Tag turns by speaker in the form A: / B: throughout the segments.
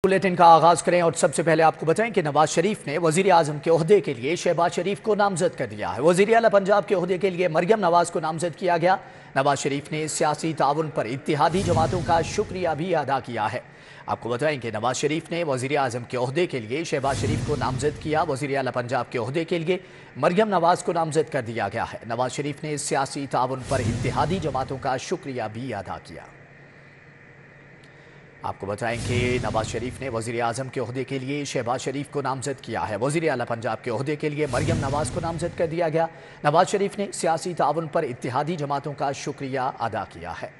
A: Bulletin का आगाज करें और सबसे पहले आपको बताएं कि नवाज शरीफ ने वजीर आजम के ओहदे के लिए शहबाज शरीफ को नामजद कर दिया है। वजीर आला पंजाब के ओहदे के लिए मरियम नवाज को नामजद किया गया। नवाज शरीफ ने सियासी ताउन पर इत्तेहादी जमातों का शुक्रिया भी अदा किया है। आपको बताएं कि नवाज शरीफ ने वजीर आजम के ओहदे के लिए शहबाज शरीफ को नामजद किया। वजीर आला पंजाब के ओहदे के लिए मरियम नवाज को नामजद कर दिया गया है। नवाज शरीफ ने सियासी ताउन पर इत्तेहादी जमातों का शुक्रिया भी अदा किया। आपको बताएं कि नवाज शरीफ ने वजीर आजम के ओहदे के लिए शहबाज शरीफ को नामजद किया है। वजीर आला पंजाब के ओहदे के लिए मरियम नवाज को नामजद कर दिया गया। नवाज शरीफ ने सियासी ताउन पर इत्तेहादी जमातों का शुक्रिया अदा किया है।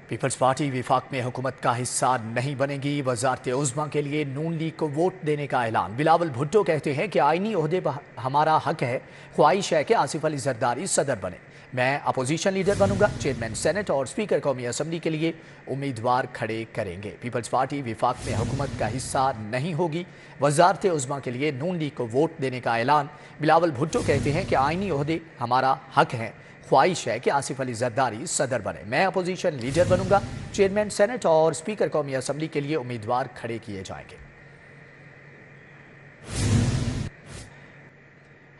A: पीपल्स पार्टी विफाक में हुकूमत का हिस्सा नहीं बनेगी। वज़ारत-ए-उज़्मा के लिए नून लीग को वोट देने का ऐलान। बिलावल भुट्टो कहते हैं कि आईनी ओहदे पर हमारा हक है। ख्वाहिश है कि आसिफ अली जरदारी सदर बने। मैं अपोजिशन लीडर बनूंगा। चेयरमैन सेनेट और स्पीकर कौमी असम्बली के लिए उम्मीदवार खड़े करेंगे। पीपल्स पार्टी विफाक में हुकूमत का हिस्सा नहीं होगी। वज़ारत-ए-उज़्मा के लिए नून लीग को वोट देने का ऐलान। बिलावल भुट्टो कहते हैं कि आईनी ओहदे हमारा हक है। ख्वाहिश है कि आसिफ अली जरदारी सदर बने। मैं अपोजिशन लीडर बनूंगा। चेयरमैन सेनेट और स्पीकर कौमी असम्बली के लिए उम्मीदवार खड़े किए जाएंगे।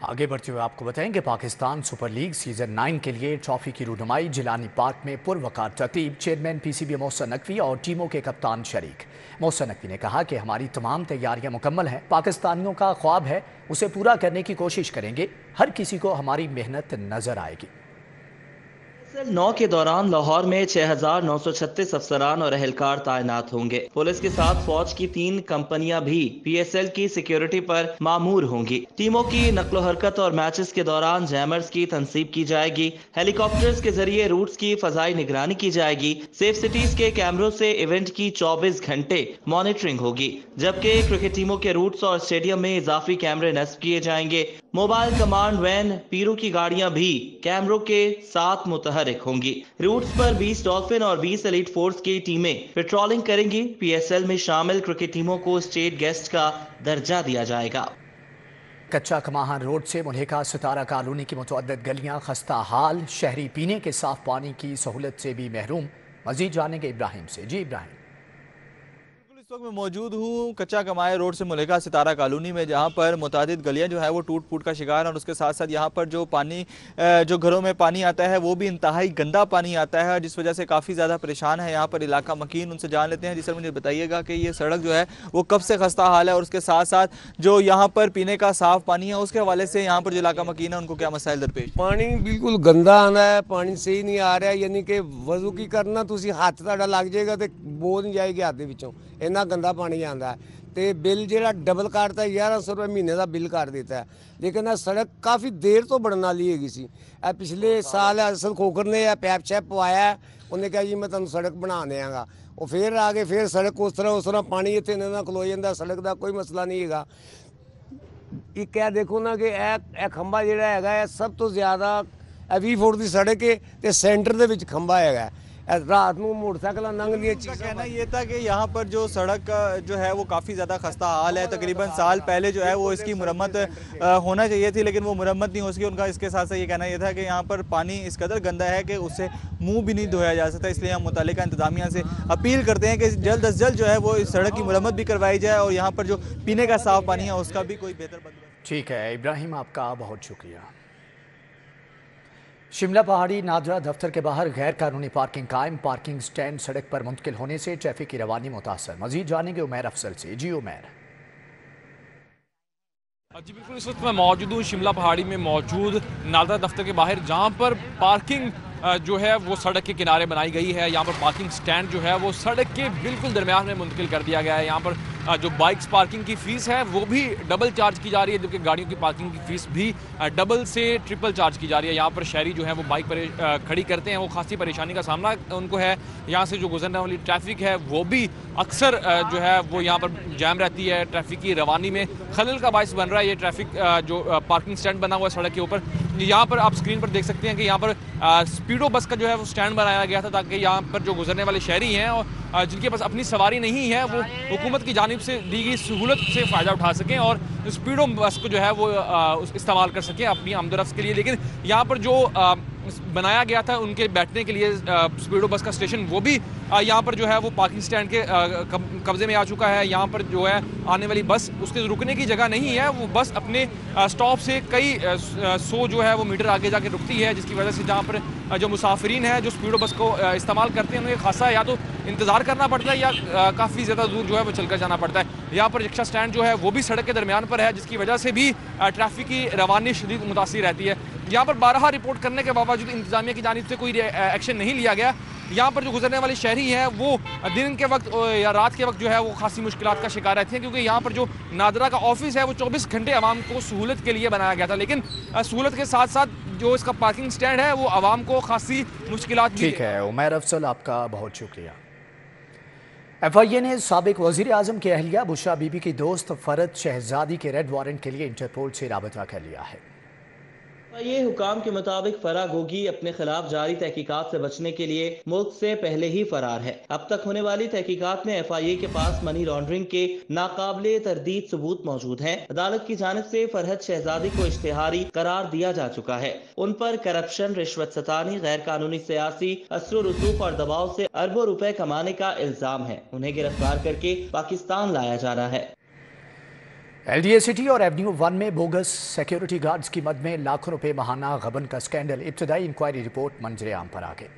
A: आगे बढ़ते हुए आपको बताएं कि पाकिस्तान सुपर लीग सीजन 9 के लिए ट्रॉफी की रूनुमाई जिलानी पार्क में पुरवकार तरतीब। चेयरमैन पीसीबी मोहसिन नकवी और टीमों के कप्तान शरीक। मोहसिन नकवी ने कहा कि हमारी तमाम तैयारियां मुकम्मल हैं। पाकिस्तानियों का ख्वाब है, उसे पूरा करने की कोशिश करेंगे। हर किसी को हमारी मेहनत नजर आएगी।
B: 9 के दौरान लाहौर में 6,936 अफसरान और एहलकार तैनात होंगे। पुलिस के साथ फौज की 3 कंपनियां भी PSL की सिक्योरिटी पर मामूर होंगी। टीमों की नक्लो हरकत और मैचेस के दौरान जैमर्स की तनसीब की जाएगी। हेलीकॉप्टर्स के जरिए रूट्स की फजाई निगरानी की जाएगी। सेफ सिटीज के कैमरों से इवेंट की 24 घंटे मॉनिटरिंग होगी। जबकि क्रिकेट टीमों के रूट्स और स्टेडियम में इजाफी कैमरे नस्ब किए जाएंगे। मोबाइल कमांड वैन, पीरू की गाड़ियां भी कैमरों के साथ मुतहरिक होंगी। रूट्स पर 20 डॉल्फिन और 20 एलीट फोर्स की टीमें पेट्रोलिंग करेंगी। PSL में शामिल क्रिकेट टीमों को स्टेट गेस्ट का दर्जा दिया जाएगा।
A: कच्चा कमाहन रोड से मुल्हिका सितारा कॉलोनी की मुतअद्दिद गलियां खस्ता हाल। शहरी पीने के साफ पानी की सहूलत से भी महरूम। मजीद जानेंगे इब्राहिम से। जी इब्राहिम।
C: इस वक्त मैं मौजूद हूँ कच्चा कमाए रोड से मुल्हिका सितारा कॉलोनी में, जहाँ पर मुतादिद गलियाँ जो है वो टूट फूट का शिकार है और उसके साथ साथ यहाँ पर जो पानी जो घरों में पानी आता है वो भी इंतहाई गंदा पानी आता है, जिस वजह से काफ़ी ज़्यादा परेशान है यहाँ पर इलाका मकीन। उनसे जान लेते हैं। जी सर, मुझे बताइएगा कि ये सड़क जो है वो कब से खस्ता हाल है और उसके साथ साथ जो यहाँ पर पीने का साफ पानी है उसके हवाले से यहाँ पर जो इलाका मकीन है उनको क्या मसाइल दरपेश?
D: पानी बिल्कुल गंदा आना है, पानी सही नहीं आ रहा है। यानी कि वजू की करना तुसी हत्थ तुहाडा लग जाएगा तो बो नहीं जाएगी हत्थ विचों, इन्ना गंदा पानी आंदा है। तो बिल जो डबल करता 1100 रुपये महीने का बिल कर देता है। लेकिन यह सड़क काफ़ी देर तो बनने वाली हैगी। पिछले साल असल खोखर ने पैप शैप पवाया, उन्हें कहा जी मैं तुम सड़क बना देंगा। और फिर आगे फिर सड़क उस तरह पानी इतने ना खलो जाता। सड़क का कोई मसला नहीं है। एक क्या देखो ना कि यह खंभा जो है सब तो ज़्यादा 20 फुट की सड़क है तो सेंटर के खंभा है। रात में मोटरसाइकिल लंघ
C: चीज़ कहना ये था कि यहाँ पर जो सड़क जो है वो काफ़ी ज़्यादा खस्ता हाल है। तकरीबन साल पहले जो है वो इसकी मुरम्मत होना चाहिए थी, लेकिन वो मुरम्मत नहीं हो सकी। उनका इसके साथ साथ ये कहना ये था कि यहाँ पर पानी इस कदर गंदा है कि उससे मुंह भी नहीं धोया जा सकता। इसलिए हम मुतालिका इंतजामिया से अपील करते हैं कि जल्द अज जल्द जो है वो इस सड़क की मुरम्मत भी करवाई जाए और यहाँ पर जो पीने का साफ पानी है उसका भी कोई बेहतर बंदोबस्त।
A: ठीक है इब्राहिम, आपका बहुत शुक्रिया। शिमला पहाड़ी नादरा दफ्तर के बाहर गैर कानूनी पार्किंग कायम। पार्किंग स्टैंड सड़क पर मुंतकिल होने से ट्रैफिक की रवानी मुतासर। मजीद जानेंगे उमैर अफसल से। जी उमैर।
E: जी बिल्कुल, इस वक्त मैं मौजूद हूँ शिमला पहाड़ी में मौजूद नादरा दफ्तर के बाहर, जहाँ पर पार्किंग जो है वो सड़क के किनारे बनाई गई है। यहाँ पर पार्किंग स्टैंड जो है वो सड़क के बिल्कुल दरमियान में मुंतकिल कर दिया गया है। यहाँ पर जो बाइक्स पार्किंग की फ़ीस है वो भी डबल चार्ज की जा रही है, जबकि गाड़ियों की पार्किंग की फ़ीस भी डबल से ट्रिपल चार्ज की जा रही है। यहाँ पर शहरी जो है वो बाइक पर खड़ी करते हैं, वो खासी परेशानी का सामना उनको है। यहाँ से जो गुजरने वाली ट्रैफिक है वो भी अक्सर जो है वो यहाँ पर जैम रहती है। ट्रैफिक की रवानी में खलल का बायस बन रहा है ये ट्रैफिक जो पार्किंग स्टैंड बना हुआ है सड़क के ऊपर। यहाँ पर आप स्क्रीन पर देख सकते हैं कि यहाँ पर स्पीडो बस का जो है वो स्टैंड बनाया गया था, ताकि यहाँ पर जो गुजरने वाले शहरी हैं और जिनके पास अपनी सवारी नहीं है वो हुकूमत की जानिब से दी गई सहूलत से फ़ायदा उठा सकें और स्पीडो बस को जो है वो इस्तेमाल कर सकें अपनी आमदोरफ्त के लिए। लेकिन यहाँ पर जो बनाया गया था उनके बैठने के लिए स्पीडो बस का स्टेशन, वो भी यहाँ पर जो है वो पार्किंग स्टैंड के कब्जे में आ चुका है। यहाँ पर जो है आने वाली बस, उसके रुकने की जगह नहीं है, वो बस अपने स्टॉप से कई 100 जो है वो मीटर आगे जाके रुकती है, जिसकी वजह से जहाँ पर जो मुसाफिरीन हैं जो स्पीडो बस को इस्तेमाल करते हैं उन्हें खासा या तो इंतज़ार करना पड़ता है या काफ़ी ज़्यादा दूर जो है वो चलकर जाना पड़ता है। यहाँ पर रिक्शा स्टैंड जो है वो भी सड़क के दरमियान पर है, जिसकी वजह से भी ट्रैफिक की रवानी शदीद मुतासिर रहती है। यहाँ पर 12 रिपोर्ट करने के बावजूद इंतजामिया की जानिब से कोई एक्शन नहीं लिया गया। यहाँ पर जो गुजरने वाले शहरी हैं वो दिन के वक्त या रात के वक्त जो है वो खासी मुश्किलात का शिकार रहते हैं, क्योंकि यहाँ पर जो नादरा का ऑफिस है वो 24 घंटे आवाम को सहूलत के लिए बनाया गया था, लेकिन सहूलत के साथ साथ जो इसका पार्किंग स्टैंड है वो आवाम को खासी मुश्किलात।
A: ठीक है उमैर अफसल, आपका बहुत शुक्रिया। FIA ने साबिक वज़ीर आज़म की अहलिया बुशरा बीबी की दोस्त फरद शहजादी के रेड वारंट के लिए इंटरपोल से राबता कर लिया है।
B: ये हुकाम के मुताबिक फराह गोगी अपने खिलाफ जारी तहकीकात से बचने के लिए मुल्क से पहले ही फरार है। अब तक होने वाली तहकीकात में FIA के पास मनी लॉन्ड्रिंग के नाकाबिले तरदीद सबूत मौजूद हैं। अदालत की जानिब से फरहद शहजादी को इश्तिहारी करार दिया जा चुका है। उन पर करप्शन, रिश्वत सतानी, गैर कानूनी सियासी असर रसूख और दबाव से अरबों रुपए कमाने का इल्जाम है। उन्हें गिरफ्तार करके पाकिस्तान लाया जाना है।
A: LDA सिटी और एवेन्यू 1 में बोगस सिक्योरिटी गार्ड्स की मद में लाखों रुपए महाना गबन का स्कैंडल। इब्तदाई इंक्वायरी रिपोर्ट मंजरे आम पर आ गई।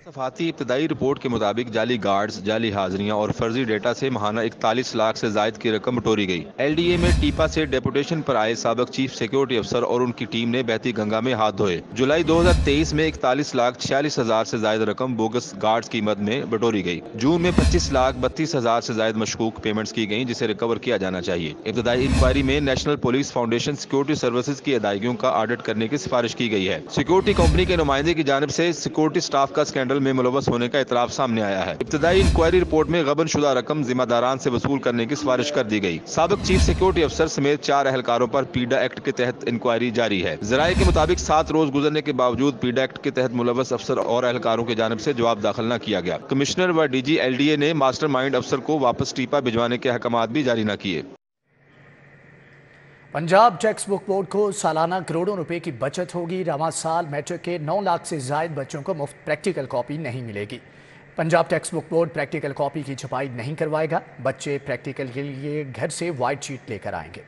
F: सफाती इब्तदाई रिपोर्ट के मुताबिक जाली गार्ड्स, जाली हाजिरियां और फर्जी डेटा से महाना 41 लाख से जायद की रकम बटोरी गई। LDA में टीपा से डेपुटेशन पर आए साबिक चीफ सिक्योरिटी अफसर और उनकी टीम ने बहती गंगा में हाथ धोए। जुलाई 2023 में 41,46,000 से जायद रकम बोगस गार्ड्स की मद में बटोरी गई। जून में 25,32,000 से जायद मशकूक पेमेंट्स की गई, जिसे रिकवर किया जाना चाहिए। इब्तदाई इंक्वायरी में national police foundation security services की अदायगियों का ऑडिट करने की सिफारिश की गई है। सिक्योरिटी कंपनी के नुमाइंदे की जानिब से सिक्योरिटी स्टाफ का स्कैंडल में मुलव्वस होने का इतराफ सामने आया है। इब्तदाई इंक्वायरी रिपोर्ट में गबन शुदा रकम जिम्मेदारान से वसूल करने की सिफारिश कर दी गई। साबिक चीफ सिक्योरिटी अफसर समेत 4 अहलकारों पर पीडा एक्ट के तहत इंक्वायरी जारी है। जराये के मुताबिक 7 रोज गुजरने के बावजूद पीडा एक्ट के तहत मुलव्वस अफसर और अहलकारों की जानिब से जवाब दाखिल न किया गया। कमिश्नर व DG LDA ने मास्टर माइंड अफसर को वापस टीपा भिजवाने के अहकामात भी जारी न किए।
A: पंजाब टेक्स्ट बुक बोर्ड को सालाना करोड़ों रुपए की बचत होगी। रवां साल मैट्रिक के 9 लाख से जायद बच्चों को मुफ्त प्रैक्टिकल कॉपी नहीं मिलेगी। Punjab text book board practical copy की छपाई नहीं करवाएगा। बच्चे प्रैक्टिकल के लिए घर से वाइट शीट लेकर आएंगे।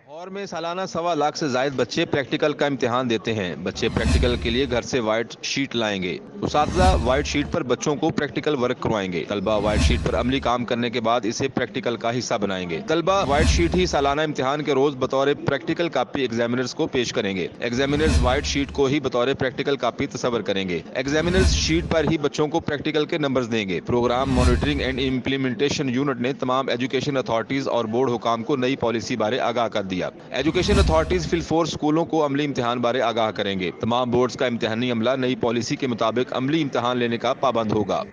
F: और में सालाना 1.25 लाख से जायद बच्चे प्रैक्टिकल का इम्तिहान देते हैं। बच्चे प्रैक्टिकल के लिए घर से वाइट शीट लाएंगे। उस्ताद वाइट शीट पर बच्चों को प्रैक्टिकल वर्क करवाएंगे। तलबा वाइट शीट पर अमली काम करने के बाद इसे प्रैक्टिकल का हिस्सा बनाएंगे। तलबा वाइट शीट ही सालाना इम्तिहान के रोज बतौर प्रैक्टिकल कापी एग्जामिनर्स को पेश करेंगे। एग्जामिनर्स वाइट शीट को ही बतौर प्रैक्टिकल कापी तस्वर करेंगे। एग्जामिनर्स शीट पर ही बच्चों को प्रैक्टिकल के नंबर्स देंगे। Programme monitoring and implementation unit ने तमाम एजुकेशन अथॉरिटीज और बोर्ड हुकाम को नई पॉलिसी बारे आगाह कर दिया। एजुकेशन अथॉरिटीज फिलफोर स्कूलों को अमली इम्तिहान बारे आगाह करेंगे। तमाम बोर्ड्स का इम्तिहानी अमला नई पॉलिसी के मुताबिक अमली इम्तिहान लेने का पाबंद होगा।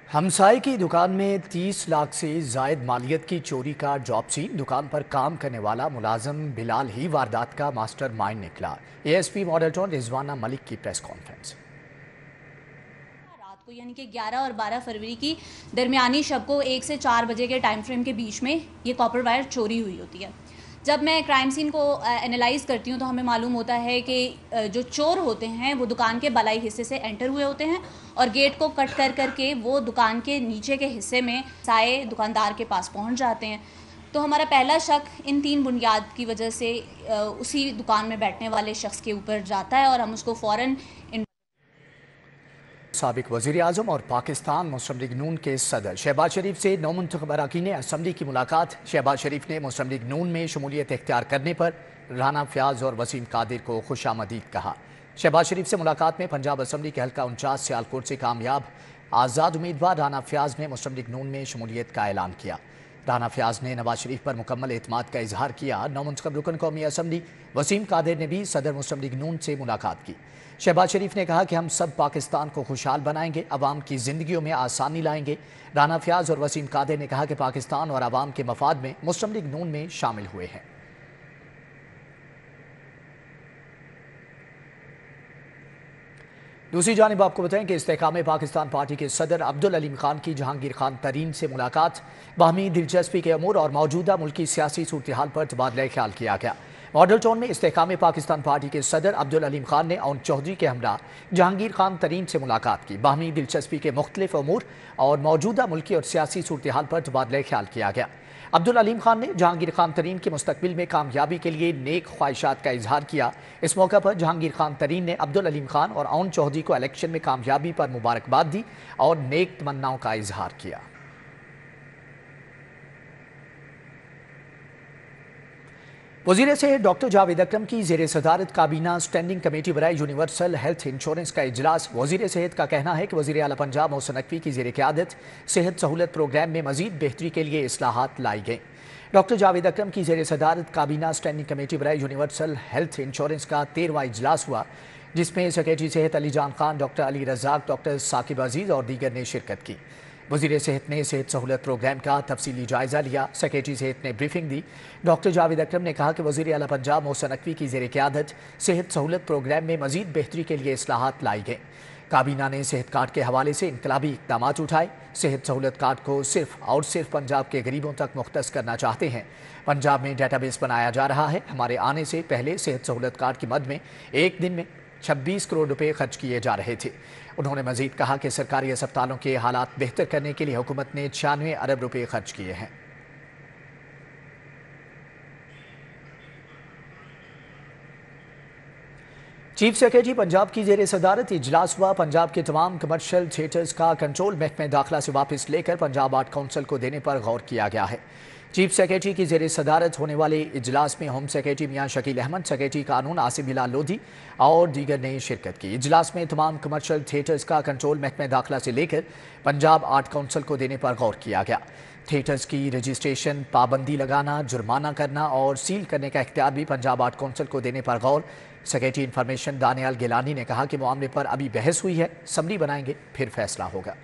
A: हमसाये की दुकान में 30 लाख से जायद मालियत की चोरी का जॉब सीन। दुकान पर काम करने वाला मुलाजम बिलाल ही वारदात का मास्टर माइंड निकला। ASP model town Rizwana Malik की प्रेस कॉन्फ्रेंस।
G: को यानी कि 11 और 12 फरवरी की दरमियानी शब को 1 से 4 बजे के टाइम फ्रेम के बीच में ये कॉपर वायर चोरी हुई होती है। जब मैं क्राइम सीन को एनालाइज करती हूँ तो हमें मालूम होता है कि जो चोर होते हैं वो दुकान के बलाई हिस्से से एंटर हुए होते हैं और गेट को कट कर के वो दुकान के नीचे के हिस्से में साए दुकानदार के पास पहुँच जाते हैं। तो हमारा पहला शक इन 3 बुनियाद की वजह से उसी दुकान में बैठने वाले शख्स के ऊपर जाता है और हम उसको फ़ौरन
A: साबिक वज़ीर आज़म और पाकिस्तान मुस्लिम लीग नून के सदर शहबाज शरीफ से नौमुंतखब अरकान असम्बली की मुलाकात। शहबाज शरीफ ने मुस्लिम लीग नून में शमूलियत इख्तियार करने पर राना फयाज और वसीम कादिर को खुशामदीद कहा। शहबाज शरीफ से मुलाकात में पंजाब असम्बली के हल्का 49 सियालकोट से कामयाब आज़ाद उम्मीदवार राना फयाज ने मुस्लिम लीग नून में शमूलियत का ऐलान किया। राना फयाज ने नवाज शरीफ पर मुकम्मल एतमाद का इजहार किया। नौमुंतखब रुकन कौमी असम्बली वसीम कादिर ने भी सदर मुस्लिम लीग नून से मुलाकात की। शहबाज शरीफ ने कहा कि हम सब पाकिस्तान को खुशहाल बनाएंगे, अवाम की जिंदगियों में आसानी लाएंगे। राना फयाज और वसीम कादिर ने कहा कि पाकिस्तान और अवाम के मफाद में मुस्लिम लीग नून में शामिल हुए हैं। दूसरी जानिब आपको बताएं कि इस्तेकाम पाकिस्तान पार्टी के सदर अब्दुल अलीम खान की जहांगीर खान तरीन से मुलाकात। बाहमी दिलचस्पी के अमूर और मौजूदा मुल्की सियासी सूरत हाल पर तबादला ख्याल किया गया। मॉडल टाउन में इस्तेहकाम पाकिस्तान पार्टी के सदर अब्दुल अलीम खान ने औन चौधरी के हमरा जहांगीर खान तरीन से मुलाकात की। बाहमी दिलचस्पी के मुख्तलिफ अमूर और मौजूदा मुल्की और सियासी सूरत हाल पर तबादला ख्याल किया गया। अब्दुल अलीम खान ने जहांगीर खान तरीन के मुस्तकबिल में कामयाबी के लिए नेक ख्वाहिशात का इजहार किया। इस मौका पर जहांगीर खान तरीन ने अब्दुल अलीम खान और औन चौधरी को इलेक्शन में कामयाबी पर मुबारकबाद दी और नेक तमन्नाओं का इजहार किया। वज़ीर सेहत डॉक्टर जावेद अकरम की ज़ेर सदारत काबीना स्टैंडिंग कमेटी बराए यूनिवर्सल हेल्थ इंश्योरेंस का इजलास। वज़ीर सेहत का कहना है कि वज़ीर आला पंजाब मोहसिन नकवी की ज़ेर क़यादत सेहत सहूलत प्रोग्राम में मज़ीद बेहतरी के लिए इस्लाहात लाई गई। डॉक्टर जावेद अकरम की ज़ेर सदारत काबीना स्टैंडिंग कमेटी बराए यूनिवर्सल हेल्थ इंश्योरेंस का 13वां इजलास हुआ, जिसमें सेक्रेटरी सेहत अली जान खान, डॉक्टर अली रज़ाक, डॉक्टर साकिब अजीज़ और दीगर ने शिरकत की। वज़ीर सेहत ने सेहत सहूलत प्रोग्राम का तफसीली जायज़ा लिया। सेक्रेटरी सेहत ने ब्रीफिंग दी। डॉक्टर जावेद अकरम ने कहा कि वज़ीर आला पंजाब मोहसिन नकवी की ज़ेर क़यादत सेहत सहूलत प्रोग्राम में मज़ीद बेहतरी के लिए इस्लाहात लाई गई। काबीना ने सेहत कार्ड के हवाले से इनकलाबी इक़दाम उठाए। सेहत सहूलत कार्ड को सिर्फ और सिर्फ पंजाब के गरीबों तक मुख्तस करना चाहते हैं। पंजाब में डाटाबेस बनाया जा रहा है। हमारे आने से पहले सेहत सहूलत कार्ड की मद में एक दिन में 26 करोड़ रुपए खर्च किए जा रहे थे। उन्होंने मजीद कहा कि सरकारी अस्पतालों के हालात बेहतर करने के लिए हुकूमत ने 96 अरब रुपए खर्च किए हैं। चीफ सेक्रेटरी पंजाब की ज़ेर सदारत इजलास हुआ। पंजाब के तमाम कमर्शियल थिएटर्स का कंट्रोल महकमे दाखिला से वापस लेकर पंजाब आर्ट काउंसिल को देने पर गौर किया गया है। चीफ सेक्रेटरी की ज़ेर सदारत होने वाले इजलास में होम सेक्रेटरी मियां शकील अहमद, सेक्रेटरी कानून आसिफ बिलाल लोधी और दीगर ने शिरकत की। इजलास में तमाम कमर्शियल थिएटर्स का कंट्रोल महकमे दाखिला से लेकर पंजाब आर्ट काउंसिल को देने पर गौर किया गया। थिएटर्स की रजिस्ट्रेशन, पाबंदी लगाना, जुर्माना करना और सील करने का इख्तियार भी पंजाब आर्ट काउंसिल को देने पर गौर। सेक्रेटरी इंफॉर्मेशन दानियाल गिलानी ने कहा कि मामले पर अभी बहस हुई है, समरी बनाएंगे फिर फैसला होगा।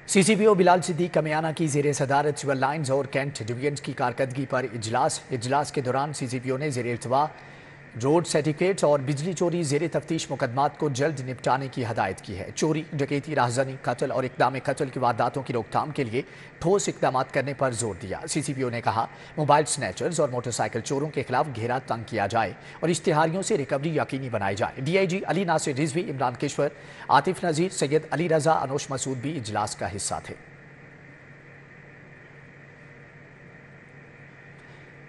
A: CCPO बिलाल सिद्दीक कमियाना की ज़ेर सदारत सिविल लाइन्स और कैंट डिवीजन की कारकर्दगी पर इजलास के दौरान CCPO ने ज़ेर इल्तवा रोड सर्टिफिकेट्स और बिजली चोरी ज़ेर तफ्तीश मुकदमात को जल्द निपटाने की हदायत की है। चोरी, डकैती, राहज़नी, कत्ल और इक़दाम कत्ल की वारदातों की रोकथाम के लिए ठोस इक़दाम करने पर जोर दिया। CCPO ने कहा मोबाइल स्नैचर्स और मोटरसाइकिल चोरों के खिलाफ घेरा तंग किया जाए और इश्तिहारियों से रिकवरी यकीनी बनाई जाए। DIG अली नासिर रिजवी, इमरान किश्वर, आतिफ नज़ीर, सैयद अली रज़ा, अनोश मसूद भी इजलास का हिस्सा थे।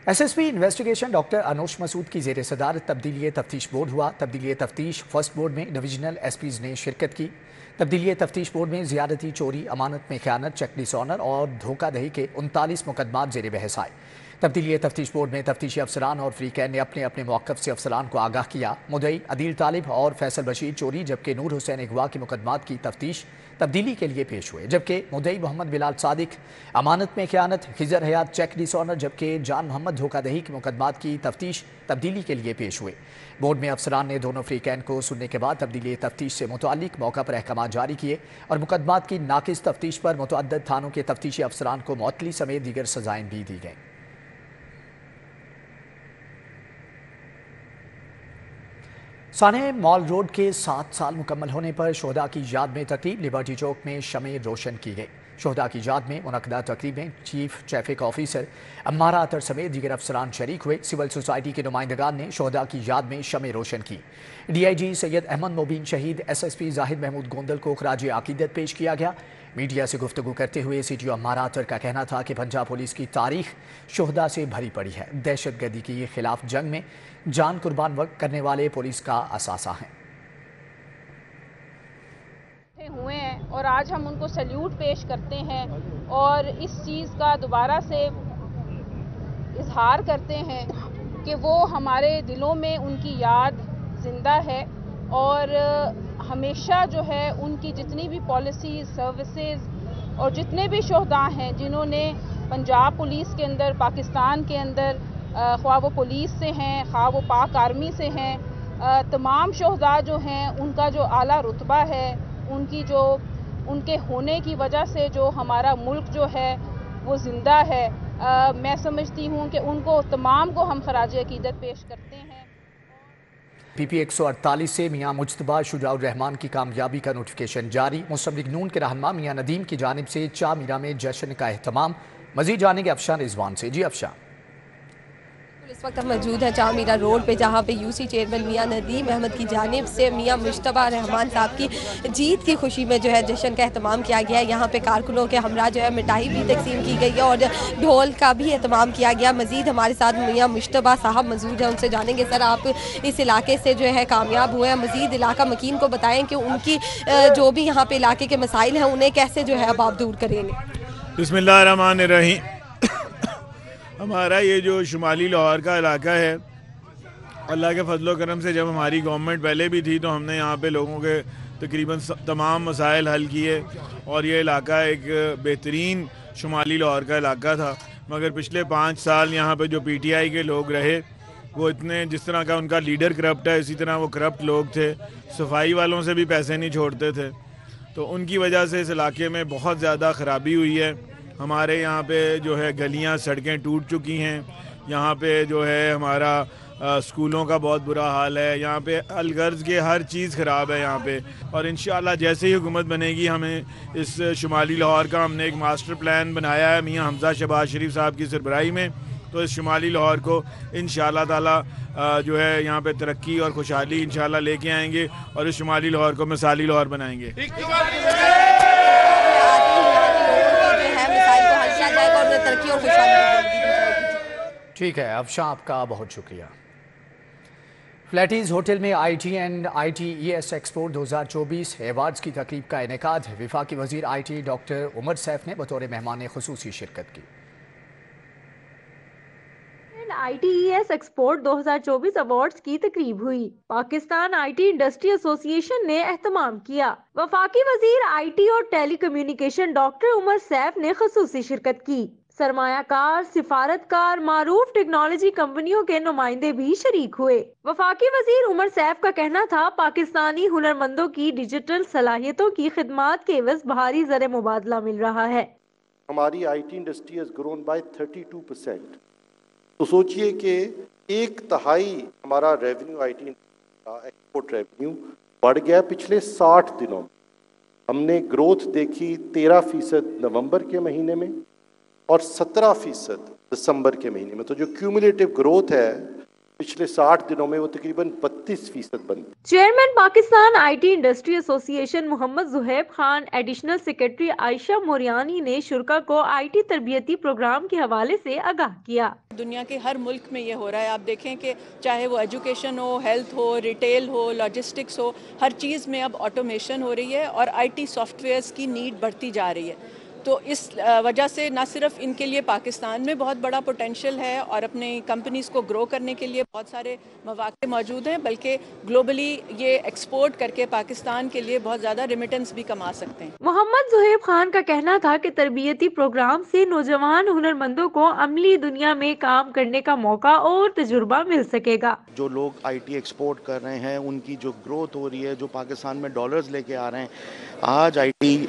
A: SSP investigation doctor Anosh Masood की ज़ेर सदारत तब्दीली तफ्तीश बोर्ड हुआ। तब्दीली तफ्तीश फर्स्ट बोर्ड में डिविजनल SPs ने शिरकत की। तब्दीली तफ्तीश बोर्ड में ज़ियादती, चोरी, अमानत में ख़यानत, चेक डिसऑनर और धोखाधड़ी के 39 मुकदमात ज़ेर बहस आए। तब्दीली तफ्तीश बोर्ड में तफ्तीशी अफसरान और फ्रीकैन ने अपने अपने मौक़िफ़ से अफसरान को आगाह किया। मुदई अदील तालिब और फैसल बशीर चोरी जबकि नूर हुसैन अगवा के मुकदमात की तफ्तीश तब्दीली के लिए पेश हुए, जबकि मुदई मोहम्मद बिलाल सादिक अमानत में ख़यानत, खिजर हयात चेक डिसऑनर जबकि जान मोहम्मद धोखाधड़ी के मुकदमात की तफ्तीश तब्दीली के लिए पेश हुए। बोर्ड में अफसरान ने दोनों फ्रीकैन को सुनने के बाद तब्दीली तफ्तीश से मुतालिक मौका पर अहकाम जारी किए और मुकदमात की नाकिस तफ्तीश पर मुतअद्दिद थानों के तफ्तीशी अफसरान को मुअत्तली समेत दीगर सजाएं भी दी गईं। साने मॉल रोड के 7 साल मुकम्मल होने पर शोहदा की याद में तकरीब लिबर्टी चौक में शमें रोशन की गई। शोहदा की याद में मुनक्कदा तकरीब में चीफ ट्रैफिक ऑफिसर अम्मारा अतर समेत दीगर अफसरान शरीक हुए। सिविल सोसाइटी के नुमाइंदगान ने शोहदा की याद में शमें रोशन की। DIG सैयद अहमद मोबीन शहीद, SSP जाहिद महमूद गोंदल को खराज अकीदत पेश किया गया। मीडिया से गुफ्तगू करते हुए CTO अम्मारा अतर का कहना था कि पंजाब पुलिस की तारीख शोहदा से भरी पड़ी है। दहशतगर्दी के खिलाफ जंग में जान कुर्बान करने वाले पुलिस का असासा हैं।
H: हुए हैं और आज हम उनको सैल्यूट पेश करते हैं और इस चीज़ का दोबारा से इजहार करते हैं कि वो हमारे दिलों में उनकी याद ज़िंदा है और हमेशा जो है उनकी जितनी भी पॉलिसी, सर्विसेज और जितने भी शोहदा हैं जिन्होंने पंजाब पुलिस के अंदर, पाकिस्तान के अंदर, ख्वाह वो पुलिस से हैं, ख्वाह वो पाक आर्मी से हैं, तमाम शोहदा जो हैं उनका जो आला रुतबा है, उनकी जो उनके होने की वजह से जो हमारा मुल्क जो है वो ज़िंदा है। मैं समझती हूँ कि उनको तमाम को हम खराज अकीदत पेश करते हैं।
A: PP 148 से मियां मुज्तबा शुजाउर रहमान की कामयाबी का नोटिफिकेशन जारी। मुस्तमलिक नून के रहनुमा मियां नदीम की जानिब से चा मीरा में जश्न का एहतमाम। मजीद जानेंगे अफशान रिजवान से। जी अफशान।
I: इस वक्त हम मौजूद है चा मीरा रोड पे, जहाँ पे यूसी चेयरमैन मियां नदीम अहमद की जानिब से मियां मुज्तबा रहमान साहब की जीत की खुशी में जो है जश्न का एहतमाम किया गया है। यहाँ पे कारकुनों के हमरा जो है मिठाई भी तकसीम की गई है और ढोल का भी एहतमाम किया गया। मजीद हमारे साथ मियां मुज्तबा साहब मौजूद हैं, उनसे जानेंगे सर आप इस इलाके से जो है कामयाब हुए हैं, मजीद इलाका मकीन को बताएँ कि उनकी जो भी यहाँ पे इलाके के मसाइल हैं उन्हें कैसे जो है अब आप दूर करेंगे।
J: बिस्मिल्लाहिर्रहमानिर्रहीम। हमारा ये जो शुमाली लाहौर का इलाका है, अल्लाह के फजलो करम से जब हमारी गवर्नमेंट पहले भी थी तो हमने यहाँ पे लोगों के तकरीबन तमाम मसाइल हल किए और ये इलाका एक बेहतरीन शुमाली लाहौर का इलाका था। मगर पिछले 5 साल यहाँ पे जो PTI के लोग रहे वो इतने, जिस तरह का उनका लीडर करप्ट है इसी तरह वो करप्ट लोग थे, सफाई वालों से भी पैसे नहीं छोड़ते थे, तो उनकी वजह से इस इलाके में बहुत ज़्यादा ख़राबी हुई है। हमारे यहाँ पे जो है गलियाँ सड़कें टूट चुकी हैं, यहाँ पे जो है हमारा स्कूलों का बहुत बुरा हाल है, यहाँ पे अलगर्ज के हर चीज़ ख़राब है यहाँ पे। और इंशाअल्लाह जैसे ही हुकूमत बनेगी हमें इस शुमाली लाहौर का हमने एक मास्टर प्लान बनाया है मियाँ हमजा शहबाज शरीफ साहब की सरबराही में, तो इस शुमाली लाहौर को इंशाअल्लाह ताला जो है यहाँ पे तरक्की और खुशहाली इंशाअल्लाह लेके आएंगे और इस शुमाली लाहौर को मिसाली लाहौर बनाएंगे।
A: ठीक है अफशान, आपका बहुत शुक्रिया। फ्लैटीज़ होटल में IT and ITES export 2024 awards की तकरीब का इनेकाद। वफाकी वज़ीर IT डॉक्टर उमर सैफ ने बतौर मेहमान खुसूसी शिरकत की।
K: ITES एक्सपोर्ट 2024 अवार्ड्स की तकरीब हुई। पाकिस्तान IT इंडस्ट्री एसोसिएशन ने एहतमाम किया। वफाकी वजीर IT और telecommunication doctor Umar Saif ने खुसूसी शिरकत की। सरमायाकार, सिफारतकार, मारूफ टेक्नोलॉजी कंपनियों के नुमाइंदे भी शरीक हुए। वफाकी वजीर उमर सैफ का कहना था पाकिस्तानी हुनरमंदों की डिजिटल सलाहियतों की खिदमात के एवज भारी ज़र मुबादला मिल रहा है।
L: हमारी IT industry has grown by 32%। तो सोचिए कि 1/3 हमारा रेवेन्यू IT का एक्सपोर्ट रेवेन्यू बढ़ गया पिछले 60 दिनों में। हमने ग्रोथ देखी 13% नवंबर के महीने में और 17% दिसंबर के महीने में, तो जो क्यूमुलेटिव ग्रोथ है पिछले 60 दिनों में वो तकरीबन 32% बन गई।
K: Chairman Pakistan IT industry association Mohammad Zuhaib Khan, additional secretary Ayesha Moriani ने शुरा को IT तरबियती प्रोग्राम के हवाले से आगाह किया।
M: दुनिया के हर मुल्क में ये हो रहा है, आप देखें कि चाहे वो एजुकेशन हो, हेल्थ हो, रिटेल हो, लॉजिस्टिक्स हो, हर चीज़ में अब ऑटोमेशन हो रही है और IT सॉफ्टवेयर्स की नीड बढ़ती जा रही है। तो इस वजह से न सिर्फ इनके लिए पाकिस्तान में बहुत बड़ा पोटेंशियल है और अपने कंपनीज को ग्रो करने के लिए बहुत सारे मौके मौजूद हैं, बल्कि ग्लोबली ये एक्सपोर्ट करके पाकिस्तान के लिए बहुत ज़्यादा रिमिटेंस भी कमा सकते हैं।
K: मोहम्मद जुहैब खान का कहना था कि तरबियती प्रोग्राम से नौजवान हुनरमंदों को अमली दुनिया में काम करने का मौका और तजुर्बा मिल सकेगा।
N: जो लोग IT एक्सपोर्ट कर रहे हैं उनकी जो ग्रोथ हो रही है, जो पाकिस्तान में डॉलर्स लेके आ रहे हैं, आज IT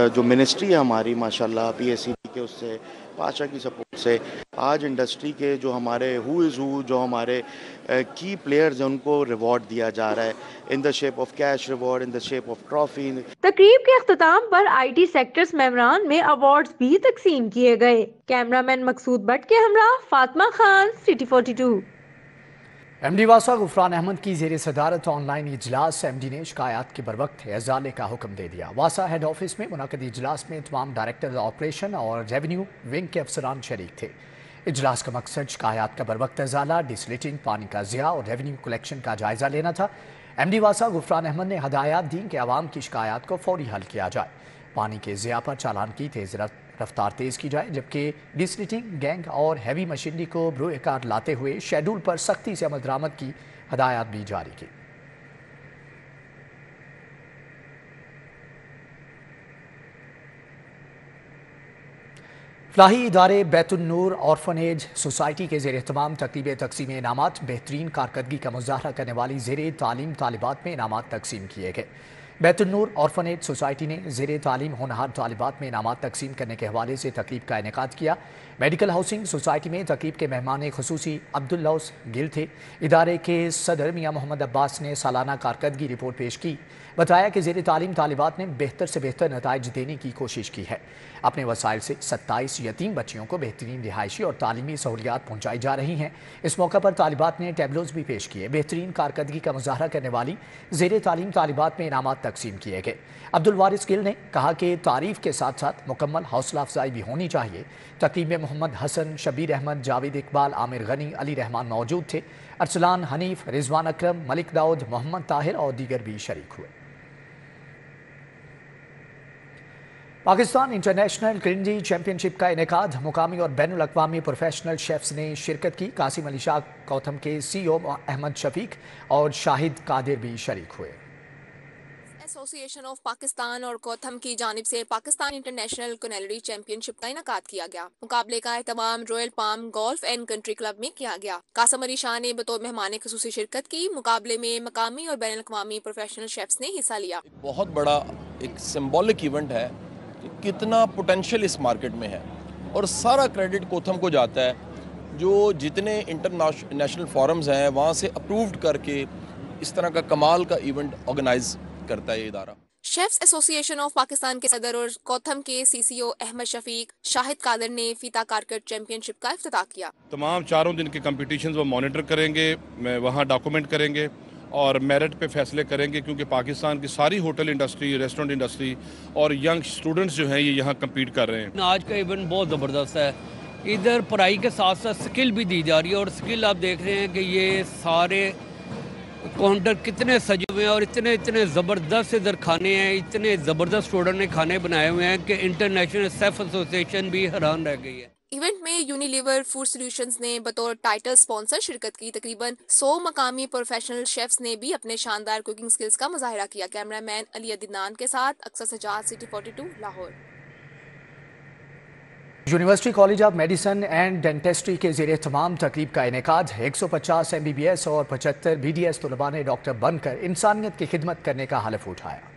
N: जो मिनिस्ट्री है हमारी माशाल्लाह PACD के उससे पाशा की सपोर्ट से आज इंडस्ट्री के जो हमारे हु इज़ हु, जो हमारे की प्लेयर्स हैं उनको रिवॉर्ड दिया जा रहा है in the shape of cash reward, in the shape of trophy.
K: तकरीब के अख्ताम पर IT सेक्टर्स मेमोरान में अवार्ड्स भी तकसीम किए गए। कैमरामैन मकसूद भट्ट के हमरा फातिमा खान, City 42।
A: MD वासा गुफरान अहमद की ज़ेर सदारत ऑनलाइन इजलास। MD ने शिकायत के बरवक्त एजाले का हुक्म दे दिया। वासा हेड ऑफिस में मुनक़िद इजलास में तमाम डायरेक्टर ऑपरेशन और रेवेन्यू विंग के अफसरान शरीक थे। इजलास का मकसद शिकायत का बरवक्त एजाला, डिसलिटिंग, पानी का ज़िया और रेवेन्यू कलेक्शन का जायज़ा लेना था। MD वासा गुफरान अहमद ने हदायत दी कि आवाम की शिकायत को फौरी हल किया जाए, पानी के ज़िया पर चालान की रफ्तार तेज़ की जाए, जबकि डिसलिटिंग, गैंग और हैवी मशीनरी को बरूए कार लाते हुए शेड्यूल पर सख्ती से अमल दरामद की हदायत भी जारी की। फलाही इदारे बैतुन्नूर ऑर्फनेज सोसाइटी के ज़ेर एहतमाम तकरीब तकसीम इनामात। बेहतरीन कारकर्दगी का मुजाहरा करने वाली ज़ेर तालीम तालिबात में इनामात तकसीम किए गए। बैतुल-नूर ऑर्फनेज सोसाइटी ने ज़ेरे तालीम होनहार तालिबात में इनामात तकसीम करने के हवाले से तकरीब का इनेकाद किया। मेडिकल हाउसिंग सोसाइटी में तकरीब के मेहमान खुसूसी अब्दुल्लौस गिल थे। इदारे के सदर मियाँ मोहम्मद अब्बास ने सालाना कारकर्दगी रिपोर्ट पेश की। बताया कि ज़ेरे तालीम तालिबात ने बेहतर से बेहतर नताइज देने की कोशिश की है। अपने वसाइल से 27 यतीम बच्चियों को बेहतरीन रिहायशी और तालीमी सहूलियात पहुँचाई जा रही हैं। इस मौका पर तालिबात ने टैबलोज भी पेश किए। बेहतरीन कारकर्दगी का मुजाहरा करने वाली ज़ेरे तालीम तालिबात में इनामात तकसीम किए गए। अब्दुल वारिस गिल ने कहा कि तारीफ के साथ साथ मुकम्मल हौसला अफजाई भी होनी चाहिए। तकरीब में मोहम्मद हसन, शबीर अहमद, जावेद इकबाल, आमिर गनी, अली रहमान मौजूद थे। अरसलान हनीफ, रिजवान अकरम, मलिक दाऊद, मोहम्मद ताहिर और दीगर भी शरीक हुए। पाकिस्तान इंटरनेशनल क्लिनजी चैंपियनशिप का इनेकाद मुकामी और बैनुल अक़वामी प्रोफेशनल शेफ्स ने शिरकत की। कासिम अली शाह गौथम के CEO अहमद शफीक और शाहिद कादिर भी शरीक हुए।
O: एसोसिएशन ऑफ पाकिस्तान और गौथम की जानिब से पाकिस्तान इंटरनेशनल कुलिनरी चैंपियनशिप का इनेकाद किया गया। मुकाबले का एहतमाम royal palm golf and country club में किया गया। कासिम अली शाह ने बतौर मेहमान खुसूसी शिरकत की। मुकाबले में मकामी और बैनुल अक़वामी प्रोफेशनल शेफ्स ने हिस्सा लिया।
P: बहुत बड़ा एक सिंबॉलिक इवेंट है कि कितना पोटेंशियल इस मार्केट में है और सारा क्रेडिट गौथम को जाता है जो जितने इंटरनेशनल फोरम्स हैं वहाँ से अप्रूव्ड करके इस तरह का कमाल का इवेंट ऑर्गेनाइज करता है ये इदारा।
O: शेफ्स एसोसिएशन ऑफ पाकिस्तान के सदर और गौथम के CCO अहमद शफीक, शाहिद कादिर ने फीता कारकट चैंपियनशिप का इफ्तिताह किया।
Q: तमाम 4 दिन के कम्पिटिशन्स वो मॉनिटर करेंगे, वहाँ डॉक्यूमेंट करेंगे और मेरिट पे फैसले करेंगे, क्योंकि पाकिस्तान की सारी होटल इंडस्ट्री, रेस्टोरेंट इंडस्ट्री और यंग स्टूडेंट्स जो हैं ये यहाँ कम्पीट कर रहे हैं।
R: आज का इवेंट बहुत ज़बरदस्त है। इधर पढ़ाई के साथ साथ स्किल भी दी जा रही है और स्किल आप देख रहे हैं कि ये सारे काउंटर कितने सजे हुए हैं और इतने इतने ज़बरदस्त इधर खाने हैं, इतने ज़बरदस्त स्टूडेंट ने खाने बनाए हुए हैं कि इंटरनेशनल शेफ एसोसिएशन भी हैरान रह गई है।
O: इवेंट में यूनिलीवर फूड सॉल्यूशंस ने बतौर टाइटल स्पॉन्सर शिरकत की। तकरीबन 100 मकामी प्रोफेशनल शेफ्स ने भी अपने शानदार कुकिंग स्किल्स का मुजाहिरा किया। कैमरामैन अली अदनान के साथ अक्सर Sajjad, city 42, Lahore.
A: University college of medicine and dentistry के ज़ेरे तमाम तकरीब का इनेकाद 150 MBBS और 75 BDS तलबा ने डॉक्टर बनकर इंसानियत की खिदमत करने का हलफ उठाया।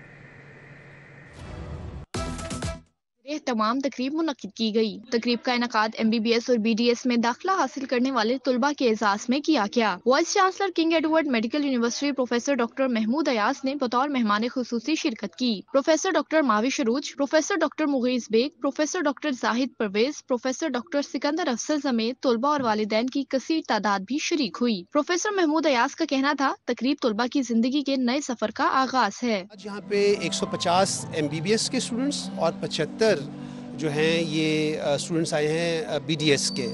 S: तमाम तकरीब मुनक्किद की गई। तकरीब का इनकाद MBBS और BDS में दाखिला हासिल करने वाले तुलबा के एजाज में किया गया। Vice chancellor king Edward medical university professor doctor Mahmood Ayaz ने बतौर मेहमान खुसूसी शिरकत की। Professor doctor Mavish Arooj, professor doctor Mugheez Baig, professor doctor Zahid Pervez, professor doctor Sikandar Afzal समेत तुलबा और वालिदैन की कसीर तादाद भी शरीक हुई। प्रोफेसर महमूद अयाज का कहना था तकरीब तुलबा की जिंदगी के नए सफर का आगाज है।
T: आज यहाँ पे 150 MBBS के स्टूडेंट्स और 75 जो हैं ये स्टूडेंट्स आए हैं BDS के,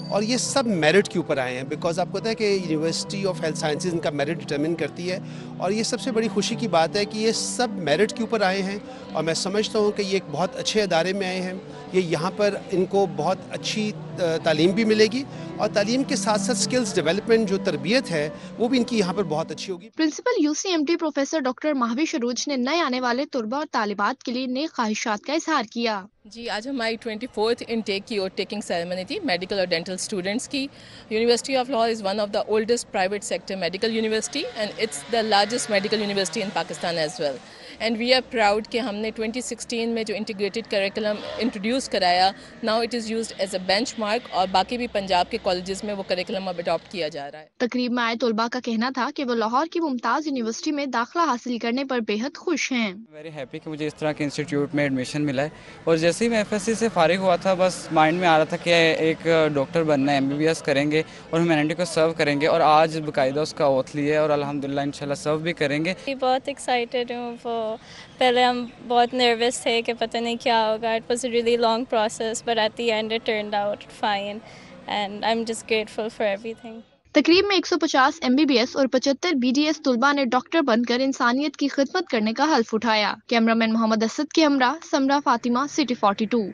T: और ये सब मेरिट के ऊपर आए हैं। बिकॉज आपको पता है कि यूनिवर्सिटी ऑफ हेल्थ साइंसेज इनका मेरिट डिटरमिन करती है, और ये सबसे बड़ी खुशी की बात है कि ये सब मेरिट के ऊपर आए हैं। और मैं समझता हूँ कि ये एक बहुत अच्छे अदारे में आए हैं। ये यहाँ पर इनको बहुत अच्छी तालीम भी मिलेगी और तालीम के साथ साथ स्किल्स डेवलपमेंट जो तरबियत है वो भी इनकी यहाँ पर बहुत अच्छी होगी।
S: Principal UCMT professor doctor Mahavish अरूज ने नए आने वाले तुलबा और तालिबात के लिए नई ख्वाहिशात का इजहार किया।
U: जी, आज हमारी 24th इनटेक की और टेकिंग सेरेमनी थी मेडिकल और डेंटल स्टूडेंट्स की। University of Lahore is one of the oldest private sector medical university and it's the largest medical university in Pakistan as well. And we are proud कि हमने 2016 में जो integrated curriculum introduce कराया, now it is used as a benchmark, और बाकी भी पंजाब के colleges में वो करिकुलम अब अडॉप्ट किया जा रहा है।
S: तकरीब में आए तुलबा का कहना था कि वो लाहौर की मुमताज़ यूनिवर्सिटी में दाखिला हासिल करने पर बेहद खुश हैं।
V: वेरी हैप्पी कि मुझे इस तरह के इंस्टीट्यूट में एडमिशन मिला है, और जैसे ही मैं FSC से फारिग हुआ था बस माइंड में आ रहा था कि एक डॉक्टर बनना है, MBBS करेंगे और ह्यूमैनिटी को सर्व करेंगे, और आज बाकायदा उसका ओथ लिया और अल्हम्दुलिल्लाह इंशाल्लाह सर्व भी करेंगे।
W: बहुत एक्साइटेड हूँ। पहले हम बहुत नर्वस थे कि पता नहीं क्या होगा। It was a really long process but at the end it turned out fine and I am just grateful for everything.
S: तकरीब में 150 MBBS और 75 BDS तुलबा ने डॉक्टर बनकर इंसानियत की खिदमत करने का हल्फ उठाया। कैमरामैन मोहम्मद असद के Hamra Samra Fatima, city 42।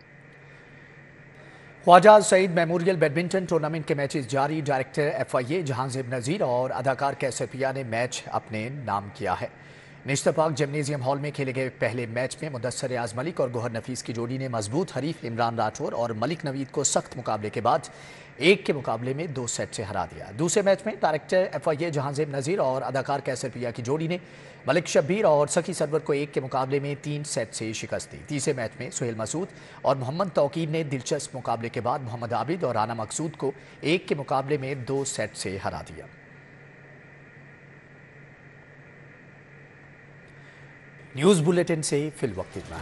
A: Khawaja Saeed memorial badminton tournament के मैचेस जारी। डायरेक्टर FIA जहांजेब नज़ीर और अदाकार कैसर पिया ने मैच अपने नाम किया है। निश्तपाक जिम्नेजियम हॉल में खेले गए पहले मैच में मुदस्सर आज़ मलिक और गोहर नफीस की जोड़ी ने मजबूत हरीफ इमरान राठौर और मलिक नवीद को सख्त मुकाबले के बाद 1 के मुकाबले में 2 सेट से हरा दिया। दूसरे मैच में डायरेक्टर FIA जहांजेब नज़ीर और अदाकार कैसर पिया की जोड़ी ने मलिक शब्बीर और सकी सरवर को 1 के मुकाबले में 3 सेट से शिकस्त दी। तीसरे मैच में सुहेल मसूद और मोहम्मद तौकीर ने दिलचस्प मुकाबले के बाद मोहम्मद आबिद और राना मकसूद को 1 के मुकाबले में 2 सेट से हरा दिया। न्यूज़ बुलेटिन से फिल वक्त इतना है।